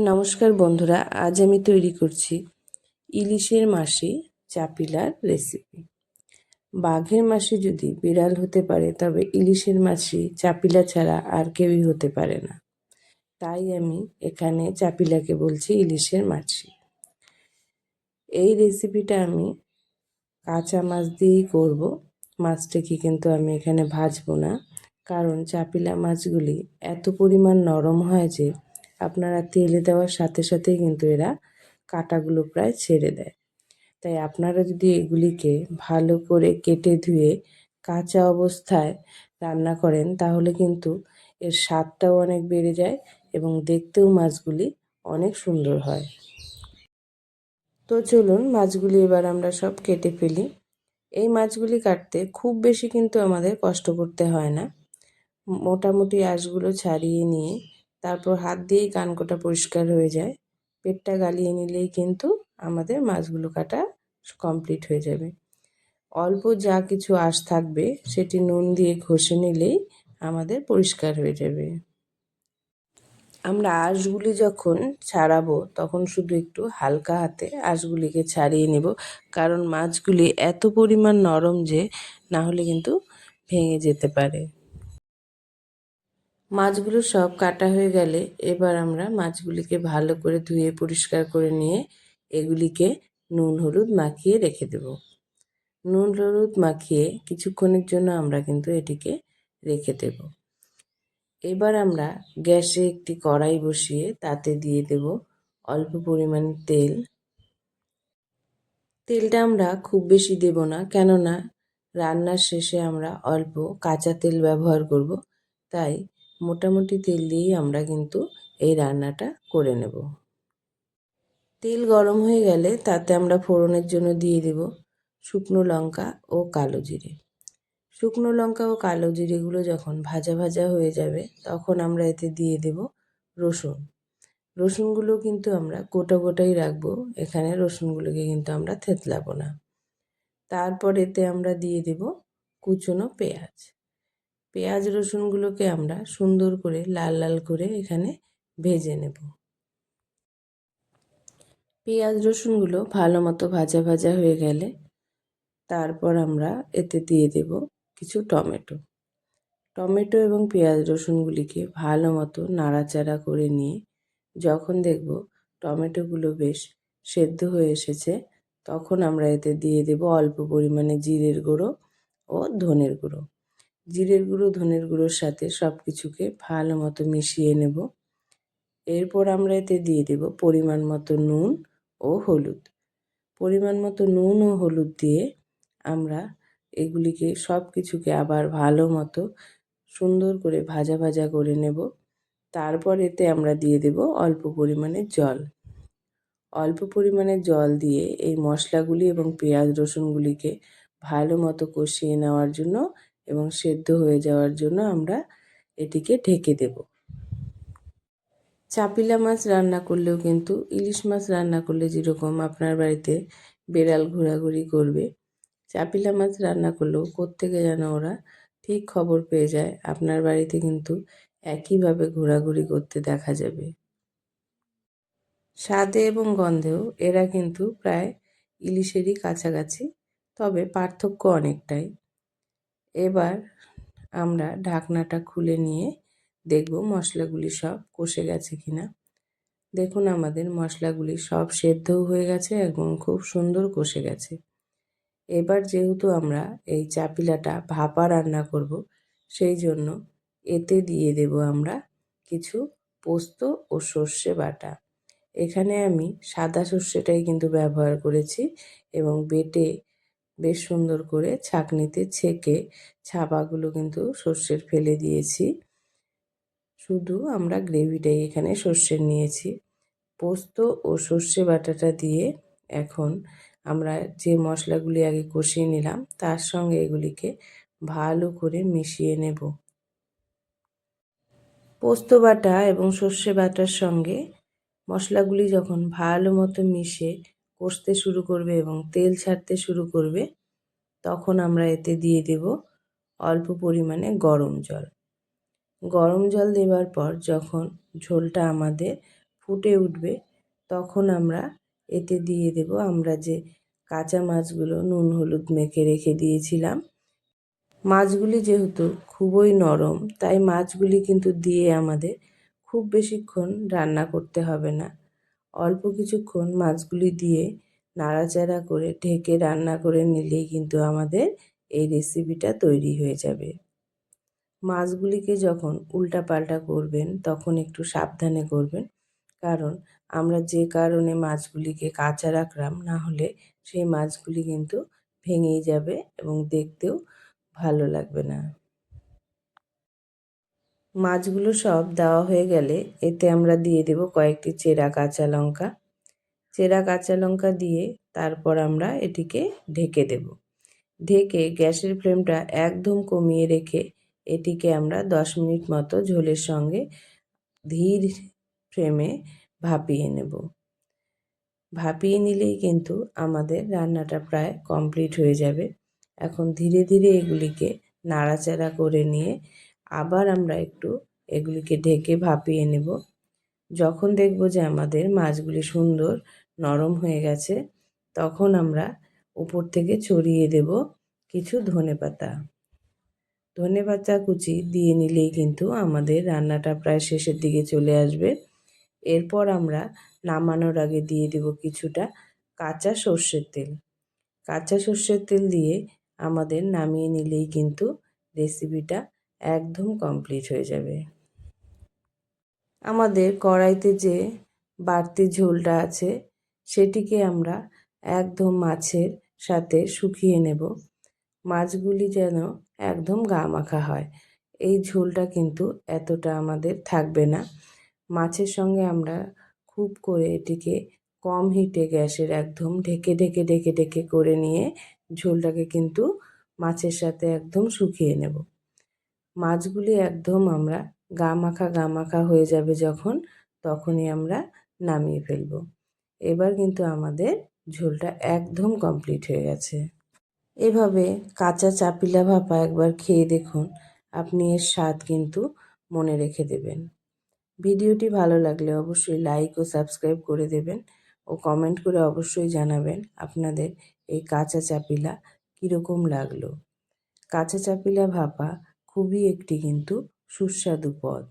নমস্কার বন্ধুরা, আজ আমি তৈরি করছি ইলিশের মাসি চাপিলার রেসিপি। বাঘের মাসি যদি বিড়াল হতে পারে, তবে ইলিশের মাসি চাপিলা ছাড়া আর কেউই হতে পারে না। তাই আমি এখানে চাপিলাকে বলছি ইলিশের মাসি। এই রেসিপিটা আমি কাঁচা মাছ দিয়েই করব। মাছটাকে কিন্তু আমি এখানে ভাজবো না, কারণ চাপিলা মাছগুলি এত পরিমাণ নরম হয় যে আপনারা তেলে দেওয়ার সাথে সাথেই কিন্তু এরা কাঁটাগুলো প্রায় ছেড়ে দেয়। তাই আপনারা যদি এগুলিকে ভালো করে কেটে ধুয়ে কাঁচা অবস্থায় রান্না করেন, তাহলে কিন্তু এর স্বাদটাও অনেক বেড়ে যায় এবং দেখতেও মাছগুলি অনেক সুন্দর হয়। তো চলুন মাছগুলি এবার আমরা সব কেটে ফেলি। এই মাছগুলি কাটতে খুব বেশি কিন্তু আমাদের কষ্ট করতে হয় না। মোটামুটি আঁশগুলো ছাড়িয়ে নিয়ে তারপর হাত দিয়েই কানকোটা পরিষ্কার হয়ে যায়। পেটটা গালিয়ে নিলেই কিন্তু আমাদের মাছগুলো কাটা কমপ্লিট হয়ে যাবে। অল্প যা কিছু আঁশ থাকবে সেটি নুন দিয়ে ঘষে নিলেই আমাদের পরিষ্কার হয়ে যাবে। আমরা আঁশগুলি যখন ছাড়াবো তখন শুধু একটু হালকা হাতে আঁশগুলিকে ছাড়িয়ে নেব, কারণ মাছগুলি এত পরিমাণ নরম যে না হলে কিন্তু ভেঙে যেতে পারে। মাছগুলো সব কাটা হয়ে গেলে এবার আমরা মাছগুলিকে ভালো করে ধুয়ে পরিষ্কার করে নিয়ে এগুলিকে নুন হলুদ মাখিয়ে রেখে দেব। নুন হলুদ মাখিয়ে কিছুক্ষণের জন্য আমরা কিন্তু এটিকে রেখে দেব। এবার আমরা গ্যাসে একটি কড়াই বসিয়ে তাতে দিয়ে দেব অল্প পরিমাণে তেল। তেলটা আমরা খুব বেশি দেব না, কেননা রান্নার শেষে আমরা অল্প কাঁচা তেল ব্যবহার করব। তাই মোটামুটি তেল দিয়েই আমরা কিন্তু এই রান্নাটা করে নেব। তেল গরম হয়ে গেলে তাতে আমরা ফোড়নের জন্য দিয়ে দেব শুকনো লঙ্কা ও কালো জিরে। শুকনো লঙ্কা ও কালো জিরেগুলো যখন ভাজা ভাজা হয়ে যাবে, তখন আমরা এতে দিয়ে দেব রসুন। রসুনগুলো কিন্তু আমরা গোটা গোটাই রাখবো, এখানে রসুনগুলোকে কিন্তু আমরা থেতলাবো না। তারপর এতে আমরা দিয়ে দেব কুচনো পেঁয়াজ। পেঁয়াজ রসুনগুলোকে আমরা সুন্দর করে লাল লাল করে এখানে ভেজে নেব। পেঁয়াজ রসুনগুলো ভালো মতো ভাজা ভাজা হয়ে গেলে তারপর আমরা এতে দিয়ে দেব কিছু টমেটো। টমেটো এবং পেঁয়াজ রসুনগুলিকে ভালো মতো নাড়াচাড়া করে নিয়ে যখন দেখব টমেটোগুলো বেশ সেদ্ধ হয়ে এসেছে, তখন আমরা এতে দিয়ে দেব অল্প পরিমাণে জিরের গুঁড়ো ও ধনের গুঁড়ো। জিরের গুঁড়ো ধনের গুঁড়োর সাথে সব কিছুকে ভালো মতো মিশিয়ে নেব। এরপর আমরা এতে দিয়ে দেব পরিমাণ মতো নুন ও হলুদ। পরিমাণ মতো নুন ও হলুদ দিয়ে আমরা এগুলিকে সব কিছুকে আবার ভালো মতো সুন্দর করে ভাজা ভাজা করে নেব। তারপর এতে আমরা দিয়ে দেব অল্প পরিমাণে জল। অল্প পরিমাণে জল দিয়ে এই মশলাগুলি এবং পেঁয়াজ রসুনগুলিকে ভালো মতো কষিয়ে নেওয়ার জন্য এবং সেদ্ধ হয়ে যাওয়ার জন্য আমরা এটিকে ঢেকে দেব। চাপিলা মাছ রান্না করলেও কিন্তু ইলিশ মাছ রান্না করলে যেরকম আপনার বাড়িতে বেড়াল ঘোরাঘুরি করবে, চাপিলা মাছ রান্না করলেও কোত্থেকে যেন ওরা ঠিক খবর পেয়ে যায়, আপনার বাড়িতে কিন্তু একইভাবে ঘোরাঘুরি করতে দেখা যাবে। স্বাদে এবং গন্ধেও এরা কিন্তু প্রায় ইলিশেরই কাছাকাছি, তবে পার্থক্য অনেকটাই। এবার আমরা ঢাকনাটা খুলে নিয়ে দেখব মশলাগুলি সব কষে গেছে কিনা। দেখুন আমাদের মশলাগুলি সব সেদ্ধও হয়ে গেছে এবং খুব সুন্দর কষে গেছে। এবার যেহেতু আমরা এই চাপিলাটা ভাপা রান্না করব, সেই জন্য এতে দিয়ে দেব আমরা কিছু পোস্ত ও সর্ষে বাটা। এখানে আমি সাদা সর্ষেটাই কিন্তু ব্যবহার করেছি এবং বেটে বেশ সুন্দর করে ছাঁকনিতে ছেঁকে ছাবাগুলো কিন্তু সর্ষের ফেলে দিয়েছি। শুধু আমরা গ্রেভিটাই এখানে সর্ষের নিয়েছি। পোস্ত ও সর্ষে বাটাটা দিয়ে এখন আমরা যে মশলাগুলি আগে কষিয়ে নিলাম তার সঙ্গে এগুলিকে ভালো করে মিশিয়ে নেব। পোস্ত বাটা এবং সর্ষে বাটার সঙ্গে মশলাগুলি যখন ভালো মতো মিশে কষতে শুরু করবে এবং তেল ছাড়তে শুরু করবে, তখন আমরা এতে দিয়ে দেব অল্প পরিমাণে গরম জল। গরম জল দেওয়ার পর যখন ঝোলটা আমাদের ফুটে উঠবে তখন আমরা এতে দিয়ে দেব আমরা যে কাঁচা মাছগুলো নুন হলুদ মেখে রেখে দিয়েছিলাম। মাছগুলি যেহেতু খুবই নরম, তাই মাছগুলি কিন্তু দিয়ে আমাদের খুব বেশিক্ষণ রান্না করতে হবে না। অল্প কিছুক্ষণ মাছগুলি দিয়ে নাড়াচাড়া করে ঢেকে রান্না করে নিলেই কিন্তু আমাদের এই রেসিপিটা তৈরি হয়ে যাবে। মাছগুলিকে যখন উল্টাপাল্টা করবেন তখন একটু সাবধানে করবেন, কারণ আমরা যে কারণে মাছগুলিকে কাঁচা রাখলাম, না হলে সেই মাছগুলি কিন্তু ভেঙেই যাবে এবং দেখতেও ভালো লাগবে না। মাছগুলো সব দেওয়া হয়ে গেলে এতে আমরা দিয়ে দেব কয়েকটি চেরা কাঁচা লঙ্কা। চেরা কাঁচা লঙ্কা দিয়ে তারপর আমরা এটিকে ঢেকে দেব। ঢেকে গ্যাসের ফ্লেমটা একদম কমিয়ে রেখে এটিকে আমরা 10 মিনিট মতো ঝোলের সঙ্গে ধীর ফ্লেমে ভাপিয়ে নেব। ভাপিয়ে নিলেই কিন্তু আমাদের রান্নাটা প্রায় কমপ্লিট হয়ে যাবে। এখন ধীরে ধীরে এগুলিকে নাড়াচাড়া করে নিয়ে আবার আমরা একটু এগুলিকে ঢেকে ভাপিয়ে নেব। যখন দেখব যে আমাদের মাছগুলি সুন্দর নরম হয়ে গেছে, তখন আমরা উপর থেকে ছড়িয়ে দেব কিছু ধনেপাতা। ধনেপাতা কুচি দিয়ে নিলেই কিন্তু আমাদের রান্নাটা প্রায় শেষের দিকে চলে আসবে। এরপর আমরা নামানোর আগে দিয়ে দেব কিছুটা কাঁচা সর্ষের তেল। কাঁচা সর্ষের তেল দিয়ে আমাদের নামিয়ে নিলেই কিন্তু রেসিপিটা একদম কমপ্লিট হয়ে যাবে। আমাদের কড়াইতে যে বাড়তি ঝোলটা আছে সেটিকে আমরা একদম মাছের সাথে শুকিয়ে নেব। মাছগুলি যেন একদম গা মাখা হয়। এই ঝোলটা কিন্তু এতটা আমাদের থাকবে না। মাছের সঙ্গে আমরা খুব করে এটিকে কম হিটে গ্যাসের একদম ঢেকে ঢেকে ঢেকে ঢেকে করে নিয়ে ঝোলটাকে কিন্তু মাছের সাথে একদম শুকিয়ে নেব। মাছগুলি একদম আমরা গা মাখা হয়ে যাবে যখন, তখনই আমরা নামিয়ে ফেলব। এবার কিন্তু আমাদের ঝোলটা একদম কমপ্লিট হয়ে গেছে। এভাবে কাঁচা চাপিলা ভাপা একবার খেয়ে দেখুন, আপনি এর স্বাদ কিন্তু মনে রেখে দেবেন। ভিডিওটি ভালো লাগলে অবশ্যই লাইক ও সাবস্ক্রাইব করে দেবেন ও কমেন্ট করে অবশ্যই জানাবেন আপনাদের এই কাঁচা চাপিলা কীরকম লাগলো। কাঁচা চাপিলা ভাপা খুবই একটি কিন্তু সুস্বাদু পদ।